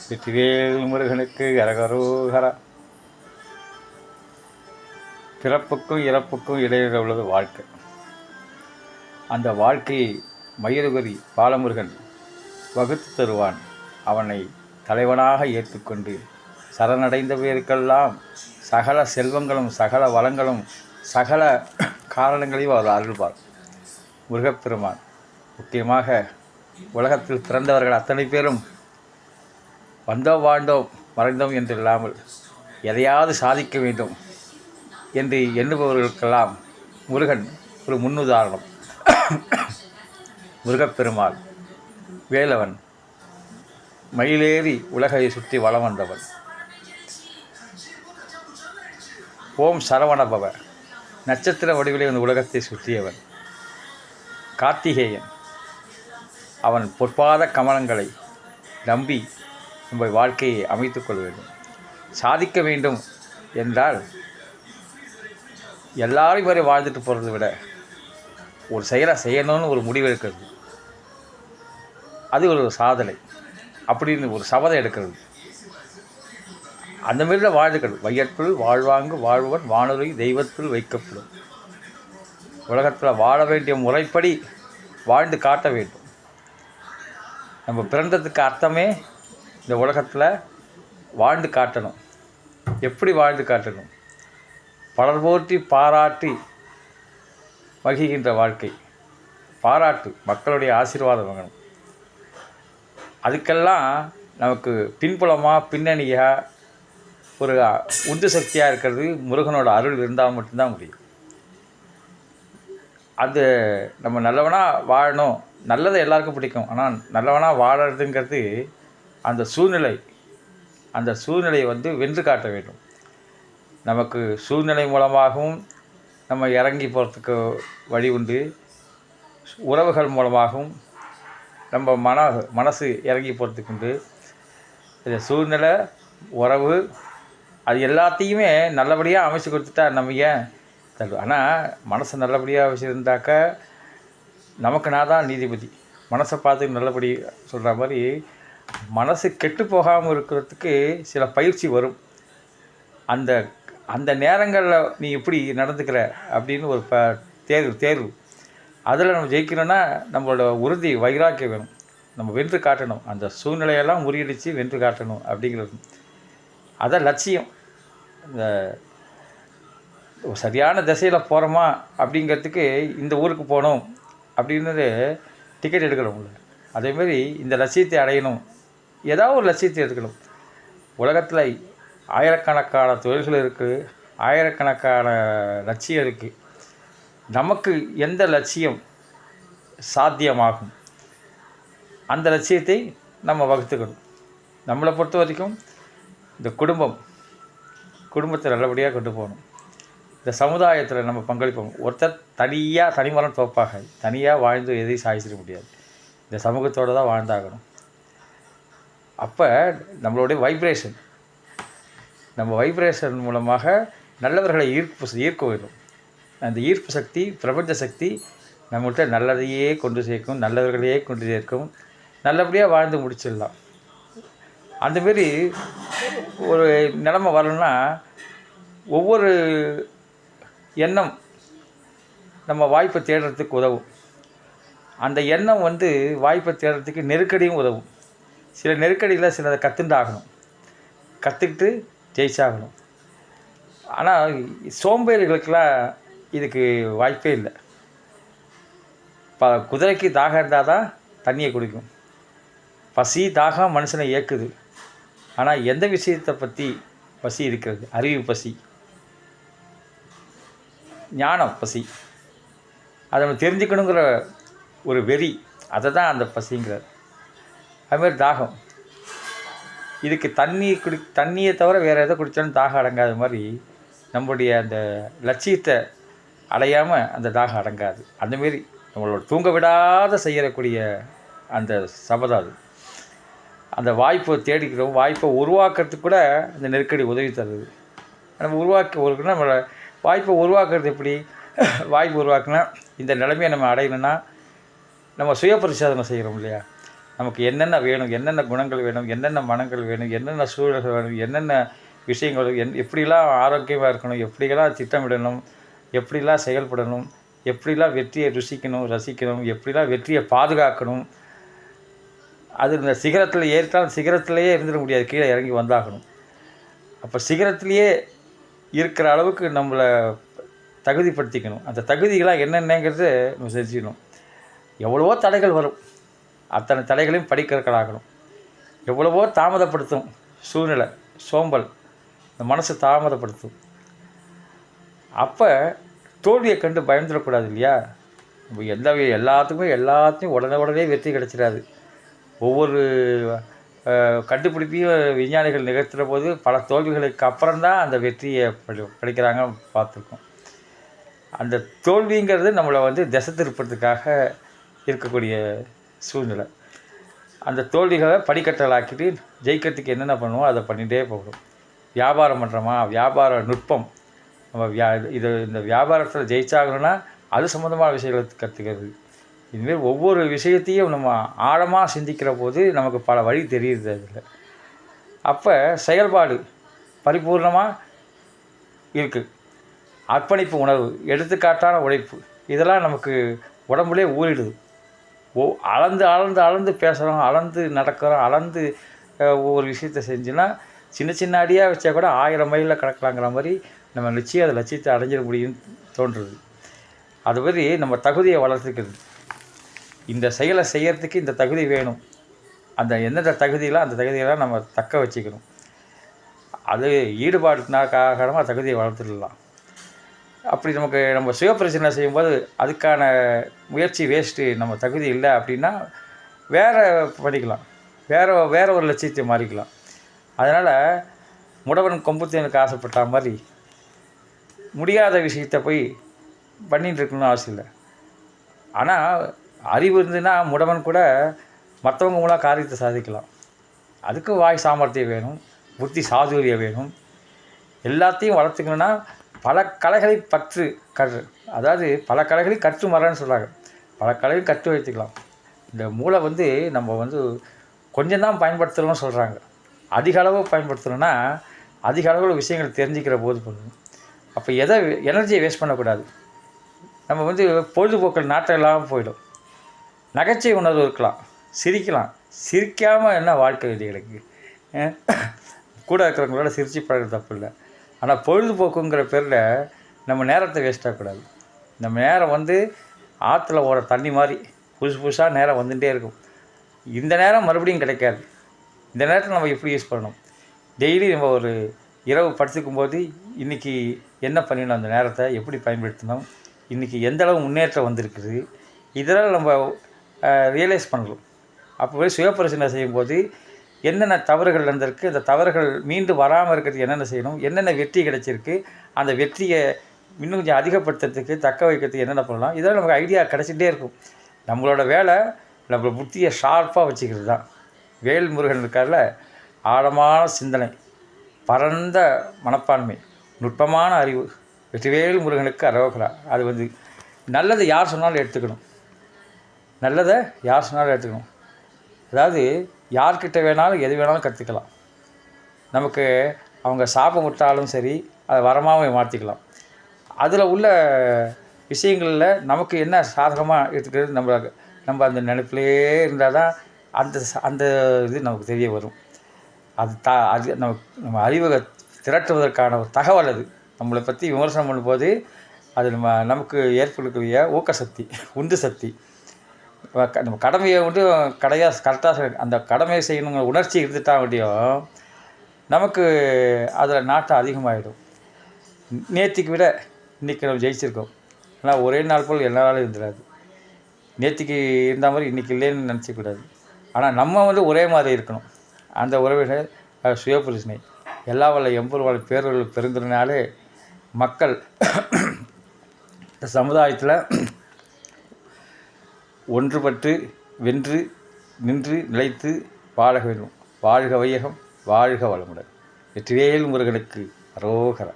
வெற்றிவேல் முருகனுக்கு அரகரோகரா. பிறப்புக்கும் இறப்புக்கும் இடையில் உள்ளது வாழ்க்கை. அந்த வாழ்க்கையை மயிலுகரி பாலமுருகன் வகுத்து தருவான். அவனை தலைவனாக ஏற்றுக்கொண்டு சரணடைந்த பேருக்கெல்லாம் சகல செல்வங்களும் சகல வளங்களும் சகல காரணங்களையும் அவர் அருள்வார் முருகப்பெருமான். முக்கியமாக உலகத்தில் பிறந்தவர்கள் அத்தனை பேரும் வந்தோம் வாழ்ந்தோம் மறைந்தோம் என்று இல்லாமல் எதையாவது சாதிக்க வேண்டும் என்று எண்ணுபவர்களுக்கெல்லாம் முருகன் ஒரு முன்னுதாரணம். முருகப்பெருமாள் வேலவன், மயிலேறி உலகை சுற்றி வலம் வந்தவன். ஓம் சரவணபவ நட்சத்திர வடிவிலே இந்த உலகத்தை சுற்றியவன். கார்த்திகேயன், அவன் பொற்பாத கமலங்களை நம்பி நம்ம வாழ்க்கையை அமைத்து கொள்ள வேண்டும். சாதிக்க வேண்டும் என்றால் எல்லாரும் வரை வாழ்ந்துட்டு போகிறத விட ஒரு செயலை செய்யணும்னு ஒரு முடிவு எடுக்கிறது, அது ஒரு சாதனை அப்படின்னு ஒரு சபதம் எடுக்கிறது. அந்த மாரி தான் வாழ்ந்துக்கிறது. வையத்துள் வாழ்வாங்கு வாழ்வன் வானுரை தெய்வத்தில் வைக்கப்படும். உலகத்தில் வாழ வேண்டிய முறைப்படி வாழ்ந்து காட்ட வேண்டும். நம்ம பிறந்ததுக்கு அர்த்தமே இந்த உலகத்தில் வாழ்ந்து காட்டணும். எப்படி வாழ்ந்து காட்டணும்? பலர் போற்றி பாராட்டி மகிழ்கின்ற வாழ்க்கை. பாராட்டு, மக்களுடைய ஆசீர்வாதம் வேணும். அதுக்கெல்லாம் நமக்கு பின்புலமாக பின்னணியாக ஒரு உந்து சக்தியாக இருக்கிறது முருகனோட அருள் இருந்தால் மட்டும்தான் முடியும். அது நம்ம நல்லவனாக வாழணும். நல்லதை எல்லாருக்கும் பிடிக்கும். ஆனால் நல்லவனாக வாழறதுங்கிறது அந்த சூழ்நிலையை வென்று காட்ட வேண்டும். நமக்கு சூழ்நிலை மூலமாகவும் நம்ம இறங்கி போகிறதுக்கு வழி உண்டு. உறவுகள் மூலமாகவும் நம்ம மனசு இறங்கி போகிறதுக்கு உண்டு. இந்த சூழ்நிலை, உறவு, அது எல்லாத்தையுமே நல்லபடியாக அமைச்சு கொடுத்துட்டா நம்ம ஏன் தருவோம். ஆனால் மனசை நல்லபடியாக வச்சுருந்தாக்க நமக்கு நான் தான் நீதிபதி. மனசை பார்த்து நல்லபடி சொல்கிற மாதிரி மனசு கெட்டு போகாமல் இருக்கிறதுக்கு சில பயிற்சி வரும். அந்த அந்த நேரங்களில் நீ எப்படி நடந்துக்கிற அப்படின்னு ஒரு தேர்வு. அதில் நம்ம ஜெயிக்கணும்னா நம்மளோட உறுதி, வைராக்கியம் வேணும். நம்ம வென்று காட்டணும். அந்த சூழ்நிலையெல்லாம் முறியடித்து வென்று காட்டணும் அப்படிங்கிறது. அதான் லட்சியம். இந்த சரியான திசையில் போகிறோமா அப்படிங்கிறதுக்கு இந்த ஊருக்கு போகணும் அப்படின்றது டிக்கெட் எடுக்கணும்ல. அதேமாரி இந்த லட்சியத்தை அடையணும், ஏதாவது ஒரு லட்சியத்தை எடுக்கணும். உலகத்தில் ஆயிரக்கணக்கான தொழில்கள் இருக்குது, ஆயிரக்கணக்கான லட்சியம் இருக்குது. நமக்கு எந்த லட்சியம் சாத்தியமாகும் அந்த லட்சியத்தை நம்ம வகுத்துக்கணும். நம்மளை பொறுத்த வரைக்கும் இந்த குடும்பத்தை நல்லபடியாக கொண்டு போகணும். இந்த சமுதாயத்தில் நம்ம பங்களிப்போம். ஒருத்தர் தனிமரம் தோப்பாக தனியாக வாழ்ந்து எதையும் சாதிச்சிட முடியாது. இந்த சமூகத்தோடு தான் வாழ்ந்தாகணும். அப்போ நம்மளுடைய நம்ம வைப்ரேஷன் மூலமாக நல்லவர்களை ஈர்க்க வேண்டும். அந்த ஈர்ப்பு சக்தி, பிரபஞ்ச சக்தி நம்மகிட்ட நல்லதையே கொண்டு சேர்க்கும், நல்லவர்களையே கொண்டு சேர்க்கும். நல்லபடியாக வாழ்ந்து முடிச்சிடலாம். அந்தமாரி ஒரு நிலைமை வரணும்னா ஒவ்வொரு எண்ணம் நம்ம வாய்ப்பை தேடுறதுக்கு உதவும். அந்த எண்ணம் வாய்ப்பை தேடுறதுக்கு நெருக்கடியும் உதவும். சில நெருக்கடியில் சிலதை கற்றுக்கிட்டு ஜெயிச்சாகணும். ஆனால் சோம்பேறிகளுக்கெல்லாம் இதுக்கு வாய்ப்பே இல்லை. குதிரைக்கு தாகம் இருந்தால் தான் தண்ணியை குடிக்கும். பசி தாகம் மனுஷனை இயக்குது. ஆனால் எந்த விஷயத்தை பற்றி பசி இருக்கிறது? அறிவு பசி, ஞானம் பசி, அதை நம்ம தெரிஞ்சுக்கணுங்கிற ஒரு வெறி, அதை தான் அந்த பசிங்கிறார். அதுமாதிரி தாகம், இதுக்கு தண்ணியை தவிர வேறு எதை குடித்தாலும் தாகம் அடங்காத மாதிரி நம்முடைய அந்த லட்சியத்தை அடையாமல் அந்த தாகம் அடங்காது. அந்தமாரி நம்மளோட தூங்க விடாத செய்யக்கூடிய அந்த சபதம் அது. அந்த வாய்ப்பை தேடிக்கிறோம். வாய்ப்பை உருவாக்குறதுக்கு கூட அந்த நெருக்கடி உதவி தருது. நம்ம நம்மளோட வாய்ப்பை உருவாக்குறது எப்படி? வாய்ப்பு உருவாக்குனா இந்த நிலைமையை நம்ம அடையணும்னா நம்ம சுய பரிசோதனை செய்கிறோம் இல்லையா? நமக்கு என்னென்ன வேணும், என்னென்ன குணங்கள் வேணும், என்னென்ன மனங்கள் வேணும், என்னென்ன சூழல்கள் வேணும், என்னென்ன விஷயங்கள் எப்படிலாம் ஆரோக்கியமாக இருக்கணும், எப்படிலாம் திட்டமிடணும், எப்படிலாம் செயல்படணும், எப்படிலாம் வெற்றியை ருசிக்கணும், ரசிக்கணும், எப்படிலாம் வெற்றியை பாதுகாக்கணும். அது இந்த சிகரத்தில் ஏறிட்டால் சிகரத்திலேயே இருந்துட முடியாது, கீழே இறங்கி வந்தாகணும். அப்போ சிகரத்திலேயே இருக்கிற அளவுக்கு நம்மளை தகுதிப்படுத்திக்கணும். அந்த தகுதிகளாக என்னென்னங்கிறது நம்ம செஞ்சுக்கணும். எவ்வளவோ தடைகள் வரும், அத்தனை தடைகளையும் படிக்கற்களாகணும். எவ்வளவோ தாமதப்படுத்தும் சூழ்நிலை, சோம்பல் இந்த மனசை தாமதப்படுத்தும். அப்போ தோல்வியை கண்டு பயந்துடக்கூடாது இல்லையா? நம்ம எல்லாத்தையும் உடனே வெற்றி கிடைச்சிடாது. ஒவ்வொரு கண்டுபிடிப்பையும் விஞ்ஞானிகள் நிகழ்த்துகிற போது பல தோல்விகளுக்கு அப்புறம்தான் அந்த வெற்றியை படிக்கிறாங்க, பார்த்துருக்கோம். அந்த தோல்விங்கிறது நம்மளை திசை திருப்பறதுக்காக இருக்கக்கூடிய சூழ்நிலை. அந்த தோல்விகளை படிக்கட்டலாக்கிட்டு ஜெயிக்கிறதுக்கு என்னென்ன பண்ணுவோம் அதை பண்ணிகிட்டே போகணும். வியாபாரம் பண்ணுறோமா, வியாபார நுட்பம், நம்ம இந்த வியாபாரத்தில் ஜெயிச்சாகணும்னா அது சம்மந்தமான விஷயங்களை கற்றுக்கிறது. இதுமாரி ஒவ்வொரு விஷயத்தையும் நம்ம ஆழமாக சிந்திக்கிற போது நமக்கு பல வழி தெரியுது அதில். அப்போ செயல்பாடு பரிபூர்ணமாக இருக்குது. அர்ப்பணிப்பு உணர்வு, எடுத்துக்காட்டான உழைப்பு, இதெல்லாம் நமக்கு உடம்புலே ஊறிடுது. அளந்து அளந்து அளந்து பேசுகிறோம், அளந்து நடக்கிறோம், அளந்து ஒவ்வொரு விஷயத்தை செஞ்சுன்னா சின்ன சின்ன அடியாக வச்சா கூட 1000 மைலில் கிடக்கலாங்கிற மாதிரி நம்ம நிச்சயம் அதை லட்சியத்தை அடைஞ்சிட முடியும்னு தோன்றுறது. அதுமாதிரி நம்ம தகுதியை வளர்த்துக்கிறது. இந்த செயலை செய்கிறதுக்கு இந்த தகுதி வேணும். அந்த எந்தெந்த தகுதியெல்லாம் அந்த தகுதியெல்லாம் நம்ம தக்க வச்சுக்கணும். அது ஈடுபாடுனாக்காக தகுதியை வளர்த்துடலாம். அப்படி நம்ம சுயப்பிரச்சனை செய்யும்போது அதுக்கான முயற்சி வேஸ்ட்டு, நம்ம தகுதி இல்லை அப்படின்னா வேறு படிக்கலாம், வேறு ஒரு லட்சியத்தை மாறிக்கலாம். அதனால் முடவன் கொம்புத்தேனுக்கு ஆசைப்பட்ட மாதிரி முடியாத விஷயத்தை போய் பண்ணிகிட்டு இருக்கணும்னு அவசியம் இல்லை. ஆனால் அறிவு இருந்துன்னா முடவன் கூட மற்றவங்க மூலம் காரியத்தை சாதிக்கலாம். அதுக்கு வாய் சாமர்த்தியம் வேணும், புத்தி சாதுரியம் வேணும். எல்லாத்தையும் வளர்த்துக்கணுன்னா பல கலைகளை அதாவது பல கலைகளை கற்று மரன்னு சொல்கிறாங்க. பல கலைகள் கற்று வைத்துக்கலாம். இந்த மூளை நம்ம கொஞ்சம் தான் பயன்படுத்துகிறோம்னு சொல்கிறாங்க. அதிக அளவு பயன்படுத்தணும்னா அதிக அளவில் விஷயங்கள் தெரிஞ்சுக்கிற போது பண்ணணும். அப்போ எனர்ஜியை வேஸ்ட் பண்ணக்கூடாது. நம்ம பொழுதுபோக்கள் நாட்டம் இல்லாமல் போயிடும். நகைச்சுவை உணர்வு இருக்கலாம், சிரிக்கலாம். சிரிக்காமல் என்ன வாழ்க்கை விதிகளுக்கு கூட இருக்கிறவங்களோட சிரிச்சு பழகிறது தப்பு இல்லை. ஆனால் பொழுதுபோக்குங்கிற பேரில் நம்ம நேரத்தை வேஸ்ட்டாகக்கூடாது. நம்ம நேரம் ஆற்றுல ஓட தண்ணி மாதிரி புதுசாக நேரம் வந்துகிட்டே இருக்கும். இந்த நேரம் மறுபடியும் கிடைக்காது. இந்த நேரத்தில் நம்ம எப்படி யூஸ் பண்ணணும்? டெய்லி நம்ம ஒரு இரவு படுத்துக்கும்போது இன்றைக்கி என்ன பண்ணிடணும், அந்த நேரத்தை எப்படி பயன்படுத்தணும், இன்றைக்கி எந்தளவு முன்னேற்றம் வந்திருக்குது, இதெல்லாம் நம்ம ரியலைஸ் பண்ணணும். அப்போ சுயப்பிரச்சனை செய்யும்போது என்னென்ன தவறுகள் நடந்திருக்கு, அந்த தவறுகள் மீண்டும் வராமல் இருக்கிறதுக்கு என்னென்ன செய்யணும், என்னென்ன வெற்றி கிடைச்சிருக்கு, அந்த வெற்றியை இன்னும் கொஞ்சம் அதிகப்படுத்துறதுக்கு தக்க வைக்கிறதுக்கு என்னென்ன பண்ணலாம், இதெல்லாம் நமக்கு ஐடியா கிடச்சிட்டே இருக்கும். நம்மளோட வேலை நம்ம புத்தியை ஷார்ப்பாக வச்சுக்கிறது தான். வேல்முருகன் இருக்கார்ல, ஆழமான சிந்தனை, பரந்த மனப்பான்மை, நுட்பமான அறிவு, வெற்றிவேல் முருகனுக்கு அரோகரா. அது நல்லதை யார் சொன்னாலும் எடுத்துக்கணும், நல்லதை யார் சொன்னாலும் எடுத்துக்கணும். அதாவது யார்கிட்ட வேணாலும் எது வேணாலும் கற்றுக்கலாம். நமக்கு அவங்க சாபம் விட்டாலும் சரி, அதை வரமாகவும் மாற்றிக்கலாம். அதில் உள்ள விஷயங்களில் நமக்கு என்ன சாதகமாக இருக்கிறது நம்ம அந்த நினைப்பிலே இருந்தால் தான் அந்த இது நமக்கு தெரிய வரும். அது நம்ம அறிவை திரட்டுவதற்கான ஒரு தகவல். அது நம்மளை பற்றி விமர்சனம் பண்ணும்போது அது நமக்கு ஏற்படக்கூடிய ஊக்கசக்தி, உந்து சக்தி. நம்ம கடமையை கரெக்டாக அந்த கடமையை செய்யணுங்கிற உணர்ச்சி இருந்துட்டா வேண்டியும் நமக்கு அதில் நாட்டம் அதிகமாகிடும். நேற்றுக்கு விட இன்றைக்கி நம்ம ஜெயிச்சிருக்கோம். ஆனால் ஒரே நாள் போல் எல்லா நாளும் இருந்துடாது. நேற்றுக்கு இருந்த மாதிரி இன்றைக்கி இல்லைன்னு நினச்சிக்கூடாது. ஆனால் நம்ம ஒரே மாதிரி இருக்கணும். அந்த உறவினர் சுயபிரச்சனை எல்லா வல்ல எம்பெருமாள் பேரர்கள் பெருந்தினாலே மக்கள் இந்த சமுதாயத்தில் ஒன்றுபட்டு வென்று நின்று நிலைத்து வாழ வேண்டும். வாழ்க வையகம், வாழ்க வளமுடன். வெற்றிவேல் முருகனுக்கு அரோகரா.